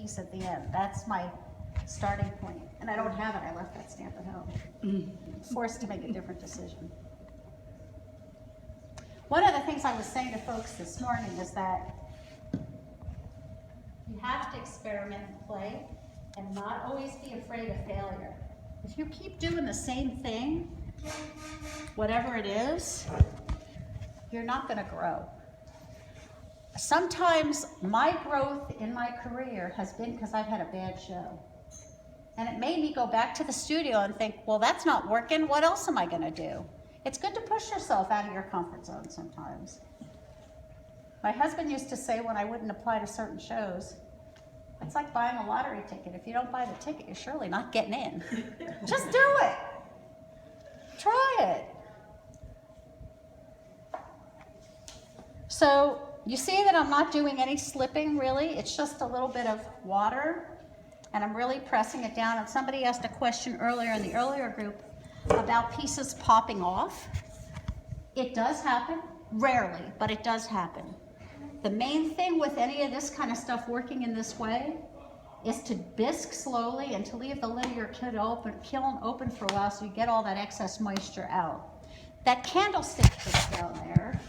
piece at the end. That's my starting point. And I don't have it, I left that stamp at home. Forced to make a different decision. One of the things I was saying to folks this morning is that you have to experiment and play and not always be afraid of failure. If you keep doing the same thing, whatever it is, you're not going to grow. Sometimes my growth in my career has been because I've had a bad show. And it made me go back to the studio and think, well, that's not working. What else am I going to do? It's good to push yourself out of your comfort zone sometimes. My husband used to say when I wouldn't apply to certain shows, it's like buying a lottery ticket. If you don't buy the ticket, you're surely not getting in. Just do it. Try it. So you see that I'm not doing any slipping really. It's just a little bit of water and I'm really pressing it down. And somebody asked a question earlier in the earlier group about pieces popping off. It does happen, rarely, but it does happen. The main thing with any of this kind of stuff working in this way is to bisque slowly and to leave the lid of your kiln open for a while so you get all that excess moisture out. That candlestick that's down there,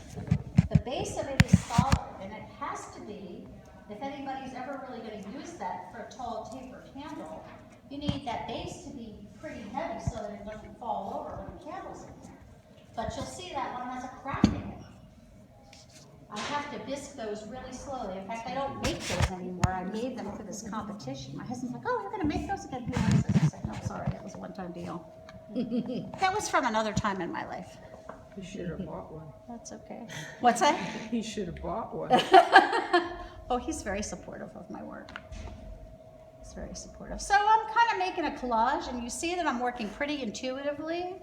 the base of it is solid, and it has to be, if anybody's ever really going to use that for a tall taper candle, you need that base to be pretty heavy so that it doesn't fall over when the candle's in there. But you'll see that one has a crack in it. I have to bisque those really slowly. In fact, I don't make those anymore. I made them for this competition. My husband's like, oh, you're going to make those again? I said, no, sorry, that was a one-time deal. That was from another time in my life. He should have bought one. That's okay. What's that? He should have bought one. Oh, he's very supportive of my work. He's very supportive. So I'm kind of making a collage, and you see that I'm working pretty intuitively.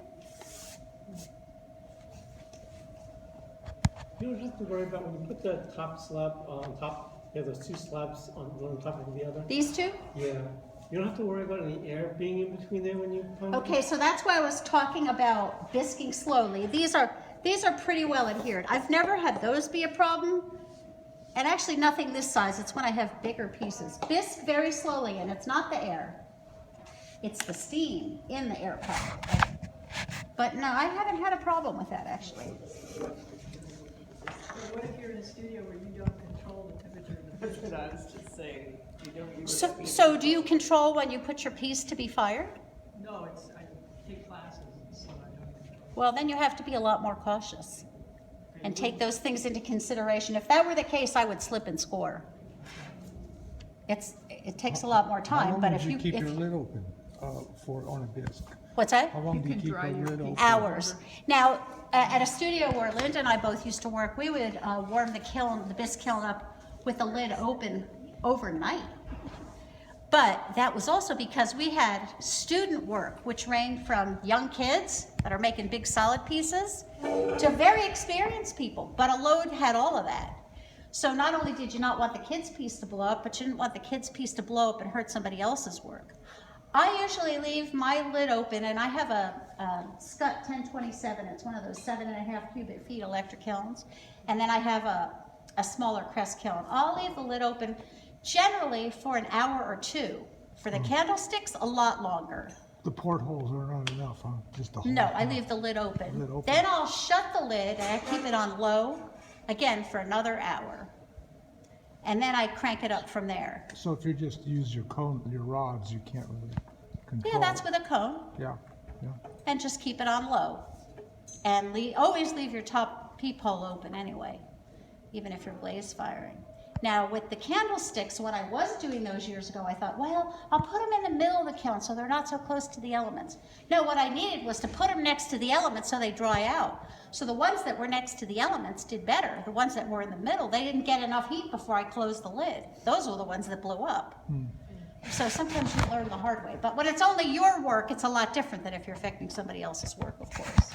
You don't have to worry about when you put the top slab on top, you have those two slabs on one on top of the other. These two? Yeah. You don't have to worry about any air being in between there when you pump. Okay, so that's why I was talking about bisquing slowly. These are pretty well adhered. I've never had those be a problem. And actually nothing this size, it's when I have bigger pieces. Bisque very slowly, and it's not the air. It's the steam in the air pocket. But no, I haven't had a problem with that actually. What if you're in a studio where you don't control the temperature of the biscuit? I was just saying, you don't use So do you control when you put your piece to be fired? No, I take classes, so I don't control. Well, then you have to be a lot more cautious and take those things into consideration. If that were the case, I would slip and score. It takes a lot more time, but if you keep your lid open for on a disc? What's that? How long You do you can keep dry your your lid open? Hours. Now, at a studio where Linda and I both used to work, we would warm the bisque kiln up with the lid open overnight. But that was also because we had student work, which ranged from young kids that are making big solid pieces to very experienced people. But a load had all of that. So not only did you not want the kids' piece to blow up, but you didn't want the kids' piece to blow up and hurt somebody else's work. I usually leave my lid open, and I have a Scut 1027. It's one of those 7.5 cubic feet electric kilns. And then I have a smaller Crest kiln. I'll leave the lid open generally for an hour or two. For the candlesticks, a lot longer. The portholes are not enough, huh? Just the whole No, I thing. leave the lid open. Lid open. Then I'll shut the lid and I keep it on low, again, for another hour. And then I crank it up from there. So if you just use your cone, your rods, you can't really control. Yeah, that's it. with a cone. Yeah, yeah. And just keep it on low. And always leave your top peephole open anyway, even if you're blaze firing. Now with the candlesticks, when I was doing those years ago, I thought, well, I'll put them in the middle of the kiln so they're not so close to the elements. No, what I needed was to put them next to the elements so they dry out. So the ones that were next to the elements did better. The ones that were in the middle, they didn't get enough heat before I closed the lid. Those were the ones that blew up. So sometimes you learn the hard way. But when it's only your work, it's a lot different than if you're affecting somebody else's work, of course.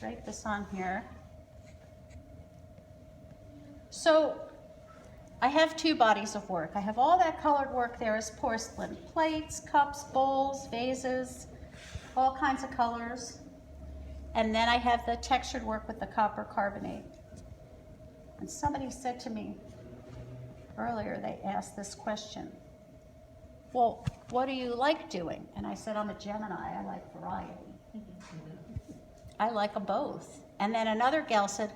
Drape this on here. So I have two bodies of work. I have all that colored work there is porcelain, plates, cups, bowls, vases, all kinds of colors. And then I have the textured work with the copper carbonate. And somebody said to me earlier, they asked this question, well, what do you like doing? And I said, I'm a Gemini, I like variety. I like them both. And then another gal said,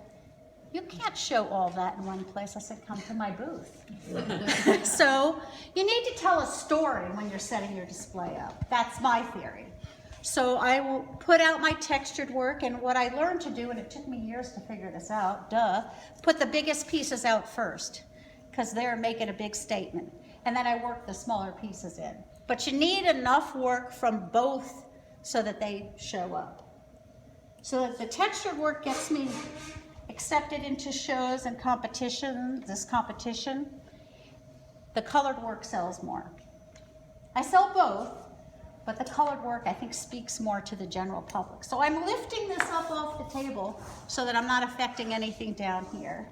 you can't show all that in one place. I said, come to my booth. So you need to tell a story when you're setting your display up. That's my theory. So I will put out my textured work, and what I learned to do, and it took me years to figure this out, put the biggest pieces out first, because they're making a big statement. And then I work the smaller pieces in. But you need enough work from both so that they show up. So that the textured work gets me accepted into shows and competition, this competition, the colored work sells more. I sell both, but the colored work I think speaks more to the general public. So I'm lifting this up off the table so that I'm not affecting anything down here.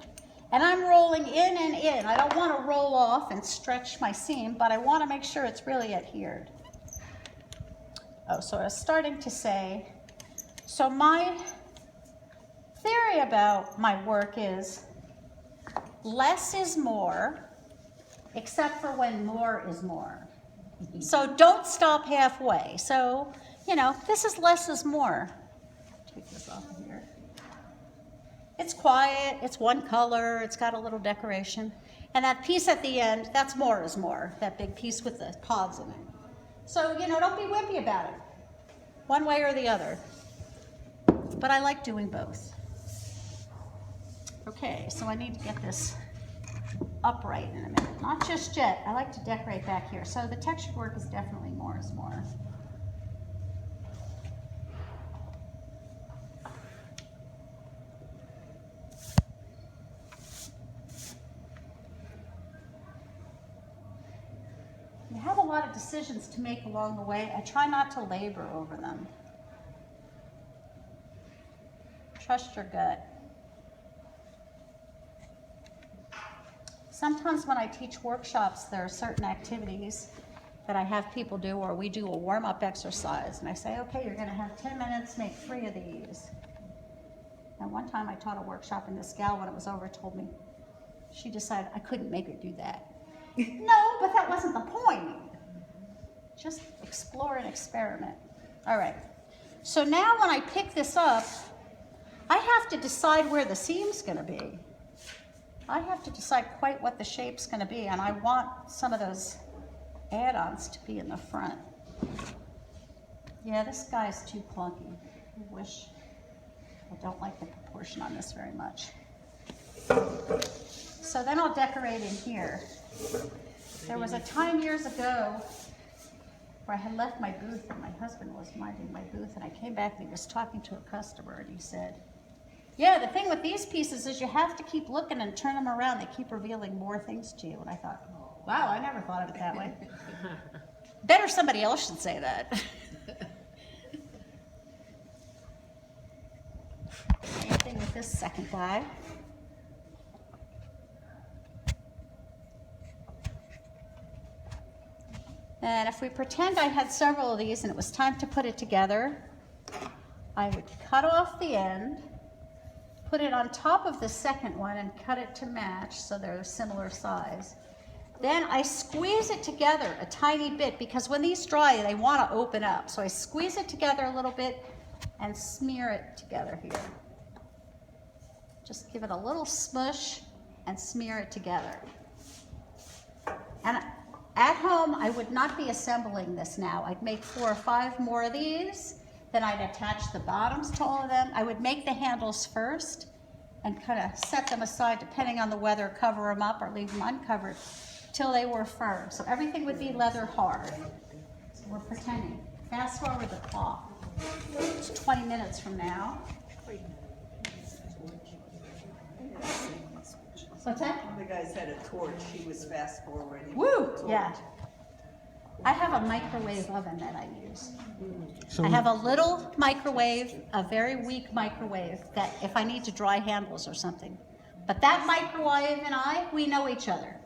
And I'm rolling in and in. I don't want to roll off and stretch my seam, but I want to make sure it's really adhered. Oh, so I was starting to say, so my theory about my work is less is more, except for when more is more. So don't stop halfway. So, you know, this is less is more. Take this off of here. It's quiet, it's one color, it's got a little decoration. And that piece at the end, that's more is more, that big piece with the pods in it. So, you know, don't be wimpy about it, one way or the other. But I like doing both. Okay, so I need to get this upright in a minute. Not just yet, I like to decorate back here. So the textured work is definitely more is more. You have a lot of decisions to make along the way. I try not to labor over them. Trust your gut. Sometimes when I teach workshops, there are certain activities that I have people do, or we do a warm-up exercise, and I say, okay, you're gonna have 10 minutes, make 3 of these. And one time I taught a workshop, and this gal, when it was over, told me, she decided I couldn't make her do that. No, but that wasn't the point. Just explore and experiment. All right, so now when I pick this up, I have to decide where the seam's gonna be. I have to decide quite what the shape's gonna be, and I want some of those add-ons to be in the front. Yeah, this guy's too clunky. I wish, I don't like the proportion on this very much. So then I'll decorate in here. There was a time years ago where I had left my booth and my husband was minding my booth, and I came back and he was talking to a customer, and he said, yeah, the thing with these pieces is you have to keep looking and turn them around. They keep revealing more things to you. And I thought, wow, I never thought of it that way. Better somebody else should say that. Same thing with this second guy. And if we pretend I had several of these and it was time to put it together, I would cut off the end, put it on top of the second one and cut it to match so they're a similar size. Then I squeeze it together a tiny bit, because when these dry, they want to open up. So I squeeze it together a little bit and smear it together here. Just give it a little smush and smear it together. And at home, I would not be assembling this now. I'd make 4 or 5 more of these. Then I'd attach the bottoms to all of them. I would make the handles first and kind of set them aside, depending on the weather, cover them up or leave them uncovered till they were firm. So everything would be leather hard. So we're pretending. Fast forward the clock. It's 20 minutes from now. What's that? One of the guys had a torch, he was fast forwarding. Woo! Yeah. I have a microwave oven that I use. So I have a little microwave, a very weak microwave, that if I need to dry handles or something. But that microwave and we know each other.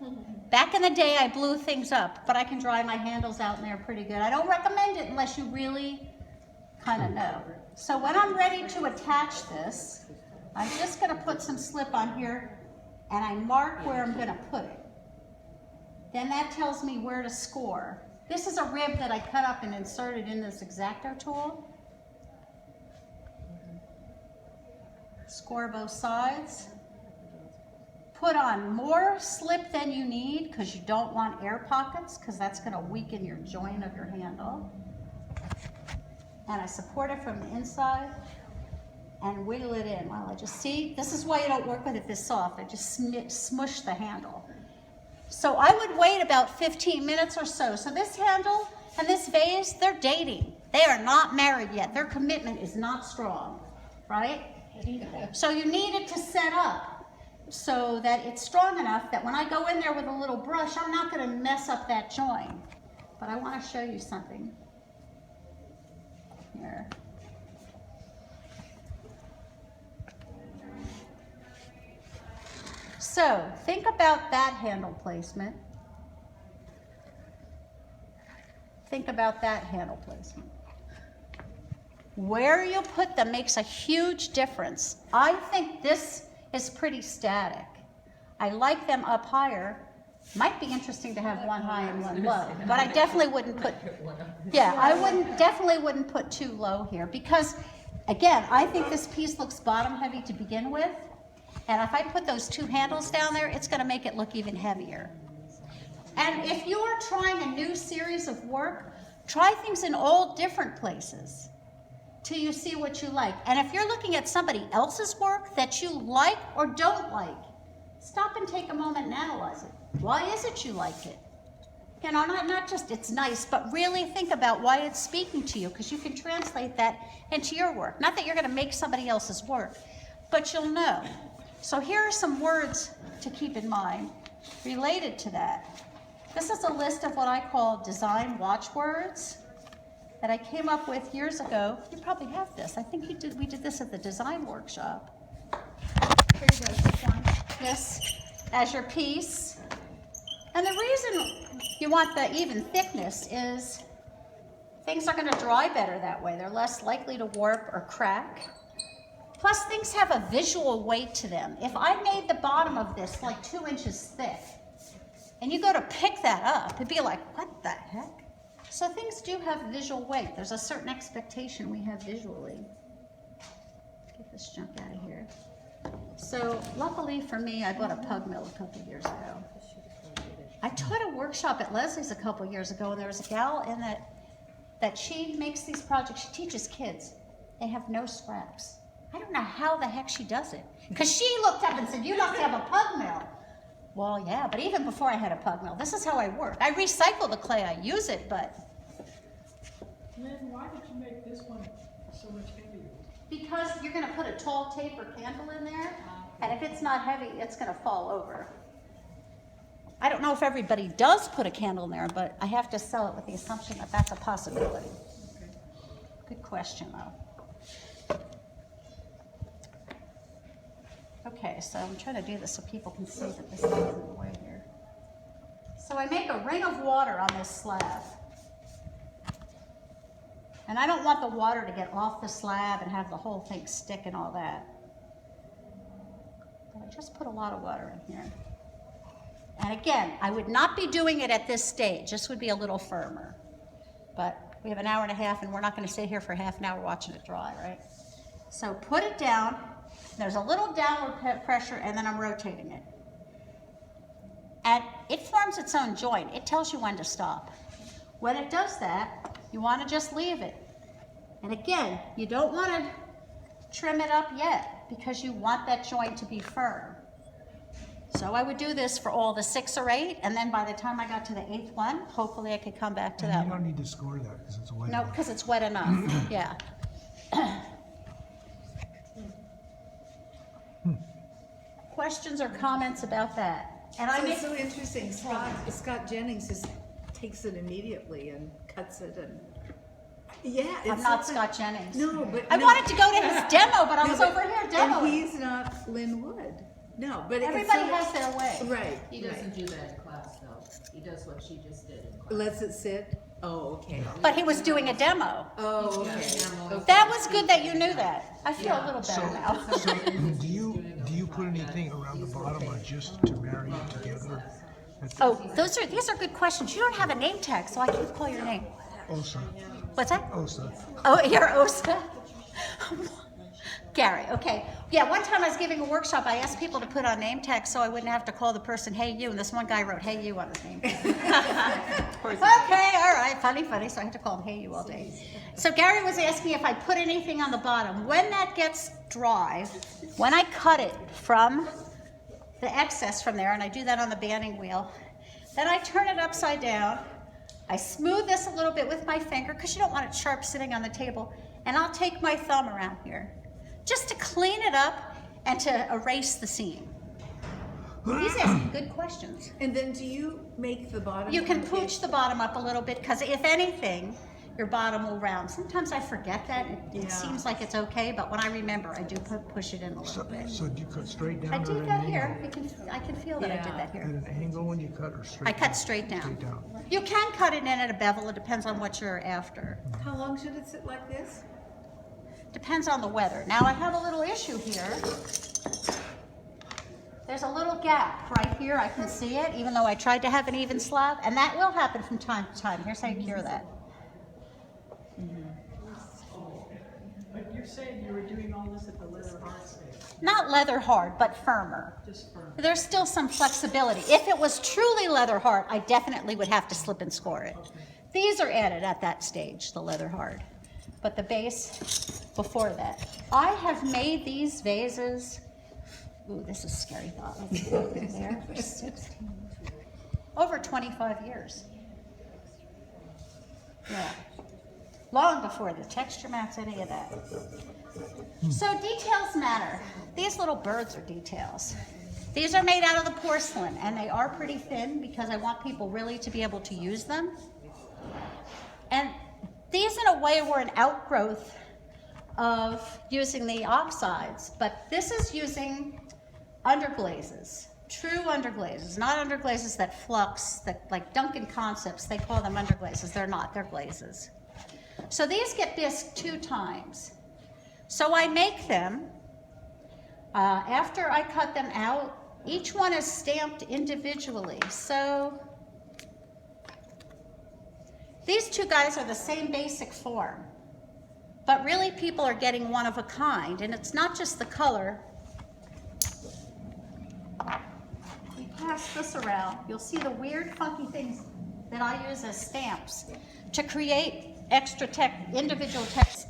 Back in the day, I blew things up, but I can dry my handles out in there pretty good. I don't recommend it unless you really kind of know. So when I'm ready to attach this, I'm just gonna put some slip on here and I mark where I'm gonna put it. Then that tells me where to score. This is a rib that I cut up and inserted in this X-Acto tool. Score both sides. Put on more slip than you need because you don't want air pockets because that's gonna weaken your joint of your handle. And I support it from the inside and wiggle it in. Well, I just see, this is why you don't work with it this soft. I just smush the handle. So I would wait about 15 minutes or so. So this handle and this vase, they're dating. They are not married yet. Their commitment is not strong, right? So you need it to set up so that it's strong enough that when I go in there with a little brush, I'm not going to mess up that joint. But I want to show you something here. So think about that handle placement. Think about that handle placement. Where you put them makes a huge difference. I think this is pretty static. I like them up higher. Might be interesting to have one high and one low, but I definitely wouldn't put, yeah, I definitely wouldn't put too low here because, again, I think this piece looks bottom heavy to begin with. And if I put those two handles down there, it's gonna make it look even heavier. And if you are trying a new series of work, try things in all different places till you see what you like. And if you're looking at somebody else's work that you like or don't like, stop and take a moment and analyze it. Why is it you like it? You know, not just it's nice, but really think about why it's speaking to you because you can translate that into your work. Not that you're gonna make somebody else's work, but you'll know. So here are some words to keep in mind related to that. This is a list of what I call design watchwords that I came up with years ago. You probably have this. I think we did this at the design workshop. Here you go, this one. This as your piece. And the reason you want the even thickness is things are going to dry better that way. They're less likely to warp or crack. Plus, things have a visual weight to them. If I made the bottom of this like 2 inches thick, and you go to pick that up, it'd be like, what the heck? So things do have visual weight. There's a certain expectation we have visually. Get this junk out of here. So luckily for me, I bought a pug mill a couple years ago. I taught a workshop at Leslie's a couple years ago, and there was a gal in that she makes these projects. She teaches kids. They have no scraps. I don't know how the heck she does it. Because she looked up and said, you must have a pug mill. Well, yeah, but even before I had a pug mill, this is how I work. I recycle the clay, I use it, but. Lynn, why did you make this one so much heavier? Because you're gonna put a tall taper candle in there, and if it's not heavy, it's gonna fall over. I don't know if everybody does put a candle in there, but I have to sell it with the assumption that that's a possibility. Okay. Good question, though. Okay, so I'm trying to do this so people can see that this thing isn't in the way here. So I make a ring of water on this slab. And I don't want the water to get off the slab and have the whole thing stick and all that. But I just put a lot of water in here. And again, I would not be doing it at this stage. This would be a little firmer. But we have an hour and a half and we're not going to stay here for half an hour watching it dry, right? So put it down. There's a little downward pressure and then I'm rotating it. And it forms its own joint. It tells you when to stop. When it does that, you want to just leave it. And again, you don't want to trim it up yet because you want that joint to be firm. So I would do this for all the 6 or 8, and then by the time I got to the 8th one, hopefully I could come back to And that you don't one. need to score that because it's wet. No, enough. because it's wet enough, yeah. Questions or comments about that? And I So make, it's so interesting. Scott Jennings just takes it immediately and cuts it and. Yeah, it's I'm not such a- Scott Jennings. No, but I no. wanted to go to his demo, but I No, was but- over here And demoing. he's not Lynn Wood. No, but Everybody it's so, has their way. right. He right. doesn't do that in class though. He does what she just did in class. Lets it sit. Oh, okay. but he was doing a demo. Oh, okay. That was good that you knew that. I feel a little better now. So do you put anything around the bottom or just to marry it together? Oh, these are good questions. You don't have a name tag, so I can't call your name. Osa. What's that? Osa. Oh, you're Osa. Gary, okay. Yeah, one time I was giving a workshop, I asked people to put on name tags so I wouldn't have to call the person, hey you, and this one guy wrote, hey you on his name tag. Okay, all right, funny, so I had to call him hey you all day. So Gary was asking if I put anything on the bottom. When that gets dry, when I cut it from the excess from there, and I do that on the banding wheel, then I turn it upside down, I smooth this a little bit with my finger, because you don't want it sharp sitting on the table, and I'll take my thumb around here, just to clean it up and to erase the seam. He's asking good questions. And then do you make the bottom? You can one pooch the bottom up a little bit, because if anything, your bottom will round. Sometimes I forget that. It Yeah. seems like it's okay, but when I remember, I do push it in a So, little bit. so do you cut straight down I or at did an that angle? here. I can feel that I did Yeah. that At here. an angle when you cut or straight I down? cut straight down. Straight down. You can cut it in at a bevel. It depends on what you're after. How long should it sit like this? Depends on the weather. Now I have a little issue here. There's a little gap right here. I can see it, even though I tried to have an even slab, and that will happen from time to time. Here's how you cure that. But you're saying you were doing all this at the leather hard stage, Not leather hard, but firmer. just for, There's still some flexibility. If it was truly leather hard, I definitely would have to slip and score it. These are added at that stage, the leather hard. But the base before that. I have made these vases, ooh, this is a scary thought. Let's go there for 16, over 25 years. Yeah. Long before the texture mats, any of that. So details matter. These little birds are details. These are made out of the porcelain, and they are pretty thin because I want people really to be able to use them. And these, in a way, were an outgrowth of using the oxides, but this is using underglazes, true underglazes, not underglazes that flux, that like Duncan Concepts, they call them underglazes. They're not, they're glazes. So these get bisqued 2 times. So I make them, after I cut them out, each one is stamped individually. So these 2 guys are the same basic form, but really people are getting one of a kind, and it's not just the color. We pass this around, you'll see the weird funky things that I use as stamps to create extra individual text.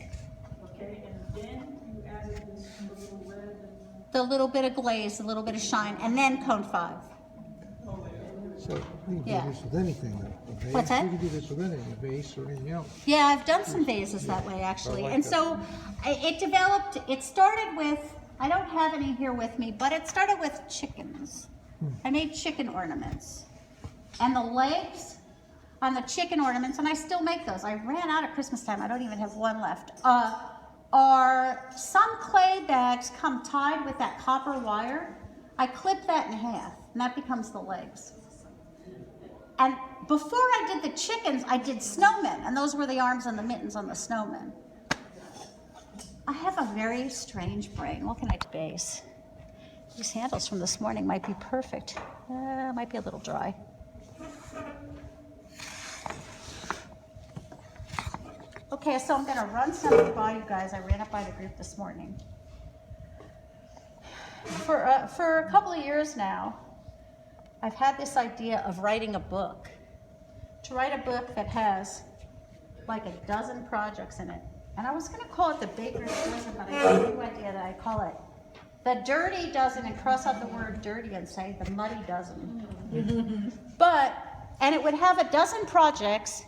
okay, and then you added this little red and The little bit of glaze, a little bit of shine, and then cone 5. So you can Yeah. do this with anything, though. A vase, What's that? You can do this with anything, a vase or anything else. Yeah, I've done some vases that way actually. And so it developed, it started with, I don't have any here with me, but it started with chickens. I made chicken ornaments. And the legs on the chicken ornaments, and I still make those. I ran out at Christmas time, I don't even have one left. Are some clay bags come tied with that copper wire. I clip that in half, and that becomes the legs. And before I did the chickens, I did snowmen, and those were the arms and the mittens on the snowmen. I have a very strange brain. What can I base? These handles from this morning might be perfect. Might be a little dry. Okay, so I'm gonna run something by you guys. I ran it by the group this morning. For a couple of years now, I've had this idea of writing a book. To write a book that has like a dozen projects in it. And I was gonna call it the Baker's Dozen, but I have a new idea that I call it the Dirty Dozen, and cross out the word dirty and say the Muddy Dozen. And it would have a dozen projects,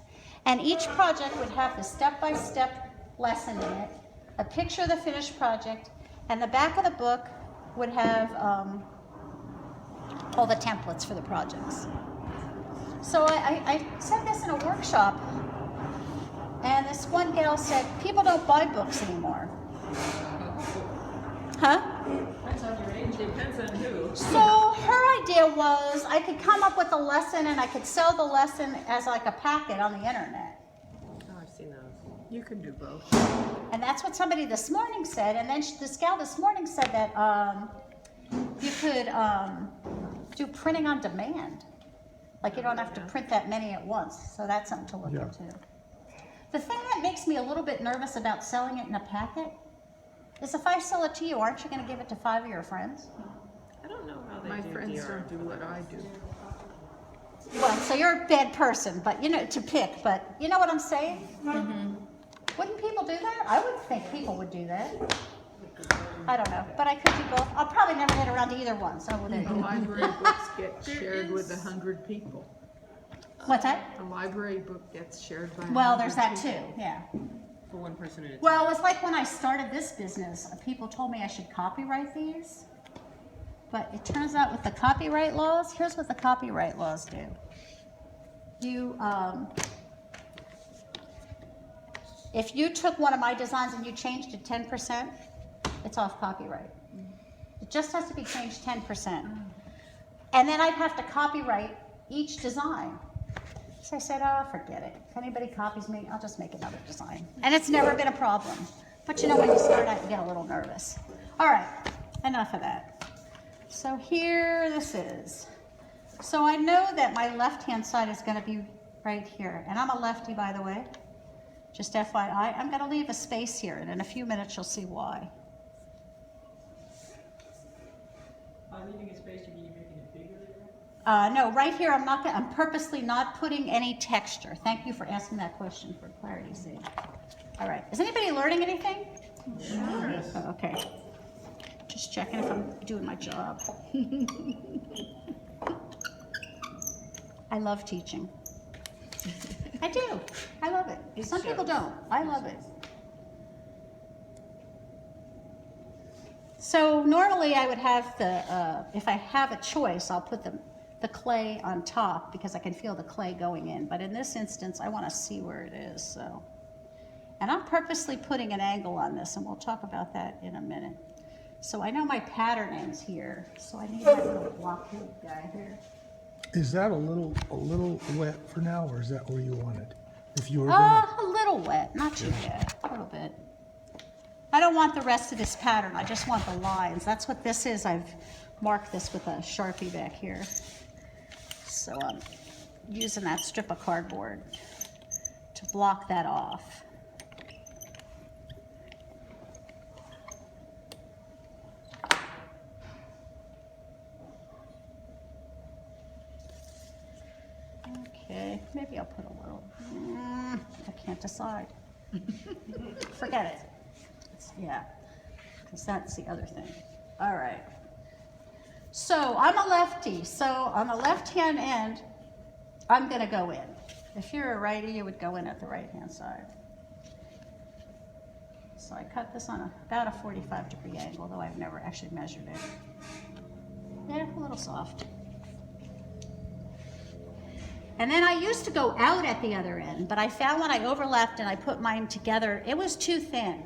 and each project would have the step-by-step lesson in it, a picture of the finished project, and the back of the book would have all the templates for the projects. So I said this in a workshop, and this one gal said, people don't buy books anymore. Huh? depends on your age, depends on who. So her idea was, I could come up with a lesson and I could sell the lesson as like a packet on the internet. Oh, I've seen those. You can do both. And that's what somebody this morning said. And then this gal this morning said that you could do printing on demand. Like you don't have to print that many at once. So that's something to look Yeah. into. The thing that makes me a little bit nervous about selling it in a packet is if I sell it to you, aren't you going to give it to 5 of your friends? I don't know how they My do friends DR. don't do what I do. Well, so you're a bad person, but you know, to pick, but you know what I'm saying? Wouldn't people do that? I would think people would do that. I don't know, but I could do both. I'll probably never get around to either one, so we'll The do. library books get shared with 100 people. What's that? A library book gets shared by 100 Well, there's that people. too, yeah. For one person at a time. Well, it was like when I started this business, people told me I should copyright these. But it turns out with the copyright laws, here's what the copyright laws do. You, if you took one of my designs and you changed it 10%, it's off copyright. It just has to be changed 10%. And then I'd have to copyright each design. So I said, oh, forget it. If anybody copies me, I'll just make another design. And it's never been a problem. But you know, when you start out, you get a little nervous. All right, enough of that. So here this is. So I know that my left-hand side is going to be right here. And I'm a lefty, by the way. Just FYI. I'm going to leave a space here, and in a few minutes you'll see why. By leaving a space, you mean you're making it bigger? No, right here I'm purposely not putting any texture. Thank you for asking that question for clarity's sake. All right. Is anybody learning anything? Sure. Oh, okay. Just checking if I'm doing my job. I love teaching. I do. I love it. Some people don't. I love it. So normally I would have the, if I have a choice, I'll put the clay on top because I can feel the clay going in. But in this instance, I want to see where it is. So, and I'm purposely putting an angle on this, and we'll talk about that in a minute. So I know my pattern ends here, so I need my little blockade guy here. Is that a little wet for now, or is that where you want it? If you were gonna, A little wet, not too bad, a little bit. I don't want the rest of this pattern, I just want the lines. That's what this is. I've marked this with a Sharpie back here. So I'm using that strip of cardboard to block that off. Okay, maybe I'll put a little, I can't decide. Forget it. Yeah, because that's the other thing. All right. So I'm a lefty, so on the left-hand end, I'm gonna go in. If you're a righty, you would go in at the right-hand side. So I cut this on about a 45-degree angle, though I've never actually measured it. Yeah, a little soft. And then I used to go out at the other end, but I found when I overlapped and I put mine together, it was too thin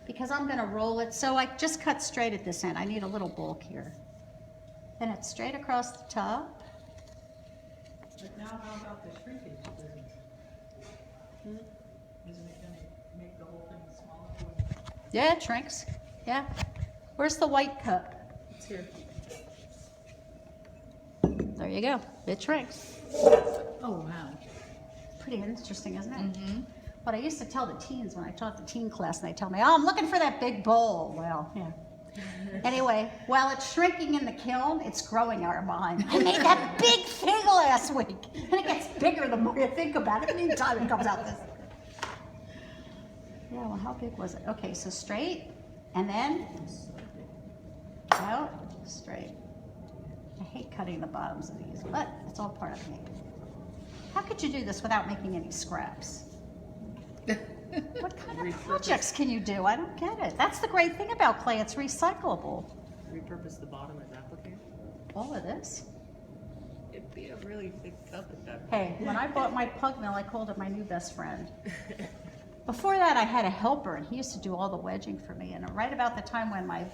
because I'm gonna roll it. So I just cut straight at this end. I need a little bulk here. Then it's straight across the top. But now how about the shrinkage business? Isn't it gonna make the whole thing smaller? Yeah, it shrinks. Yeah. Where's the white cup? It's here. There you go. It shrinks. Oh, wow. Pretty interesting, isn't it? What I used to tell the teens when I taught the teen class, and they tell me, oh, I'm looking for that big bowl. Well, yeah. Anyway, while it's shrinking in the kiln, it's growing our mind. I made that big thing last week. And it gets bigger the more you think about it. Anytime it comes out this. Yeah, well, how big was it? Okay, so straight, and then out, straight. I hate cutting the bottoms of these, but it's all part of me. How could you do this without making any scraps? What kind of projects can you do? I don't get it. That's the great thing about clay. It's recyclable. Repurpose the bottom as applique? All of this. It'd be a really big cup at that point. Hey, when I bought my pug mill, I called it my new best friend. Before that, I had a helper, and he used to do all the wedging for me. And right about the time when my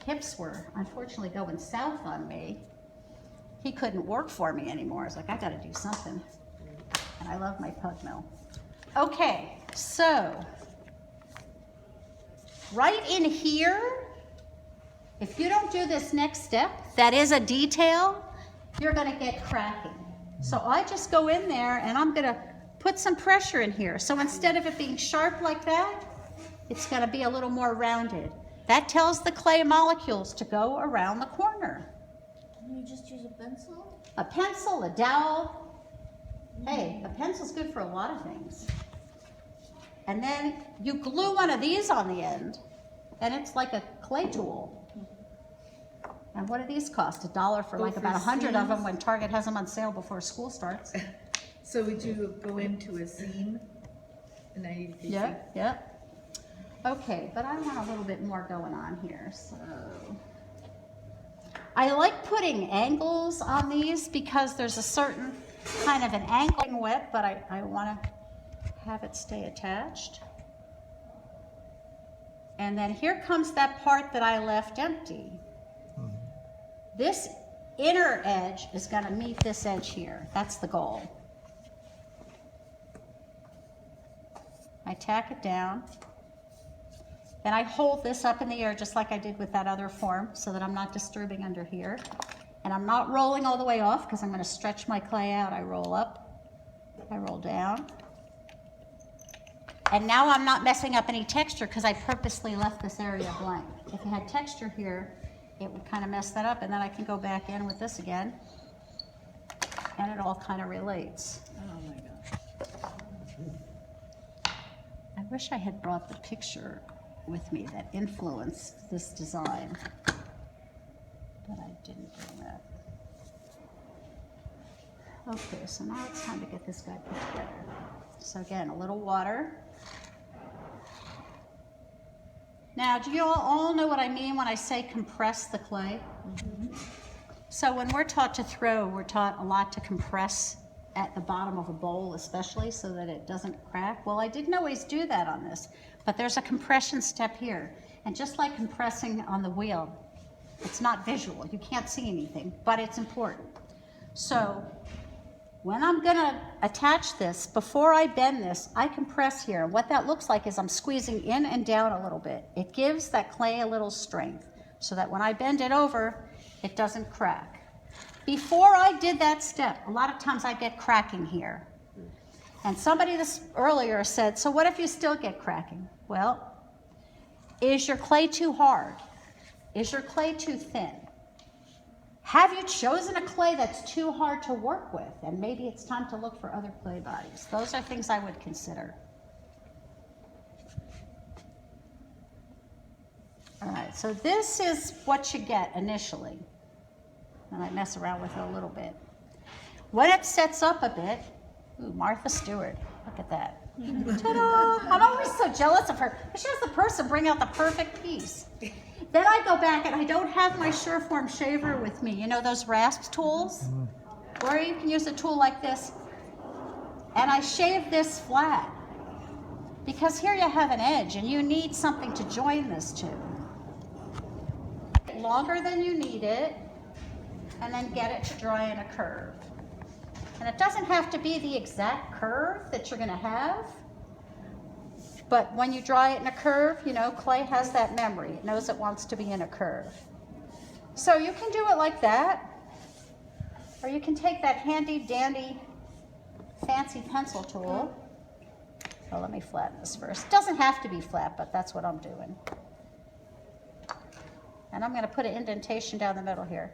hips were unfortunately going south on me, he couldn't work for me anymore. I was like, I gotta do something. And I love my pug mill. Okay, so right in here, if you don't do this next step, that is a detail, you're gonna get cracking. So I just go in there and I'm gonna put some pressure in here. So instead of it being sharp like that, it's gonna be a little more rounded. That tells the clay molecules to go around the corner. Can you just use a pencil? A pencil, a dowel. Hey, a pencil's good for a lot of things. And then you glue one of these on the end, and it's like a clay tool. And what do these cost? $1 for like for about 100 of them seams? when Target has them on sale before school starts. So would you go into a seam? And I Yeah, yeah. Okay, but I want a little bit more going on here, so. I like putting angles on these because there's a certain kind of an angle wet, but I want to have it stay attached. And then here comes that part that I left empty. This inner edge is going to meet this edge here. That's the goal. I tack it down. Then I hold this up in the air just like I did with that other form so that I'm not disturbing under here. And I'm not rolling all the way off because I'm going to stretch my clay out. I roll up, I roll down. And now I'm not messing up any texture because I purposely left this area blank. If it had texture here, it would kind of mess that up, and then I can go back in with this again, and it all kind of relates. Oh my gosh. I wish I had brought the picture with me that influenced this design, but I didn't bring that. Okay, so now it's time to get this guy put together. So again, a little water. Now, do you all know what I mean when I say compress the clay? Mm-hmm. So when we're taught to throw, we're taught a lot to compress at the bottom of a bowl, especially so that it doesn't crack. Well, I didn't always do that on this, but there's a compression step here. And just like compressing on the wheel, it's not visual. You can't see anything, but it's important. So when I'm gonna attach this, before I bend this, I compress here. And what that looks like is I'm squeezing in and down a little bit. It gives that clay a little strength so that when I bend it over, it doesn't crack. Before I did that step, a lot of times I get cracking here. And somebody this earlier said, so what if you still get cracking? Well, is your clay too hard? Is your clay too thin? Have you chosen a clay that's too hard to work with? And maybe it's time to look for other clay bodies. Those are things I would consider. All right, so this is what you get initially. And I mess around with it a little bit. When it sets up a bit, ooh, Martha Stewart, look at that. Ta-da! I'm always so jealous of her. She has the person bring out the perfect piece. Then I go back and I don't have my Sureform shaver with me. You know those rasp tools? Or you can use a tool like this. And I shave this flat. Because here you have an edge and you need something to join this to. Longer than you need it, and then get it to dry in a curve. And it doesn't have to be the exact curve that you're gonna have, but when you dry it in a curve, you know, clay has that memory. It knows it wants to be in a curve. So you can do it like that, or you can take that handy dandy fancy pencil tool. Oh, let me flatten this first. It doesn't have to be flat, but that's what I'm doing. And I'm gonna put an indentation down the middle here.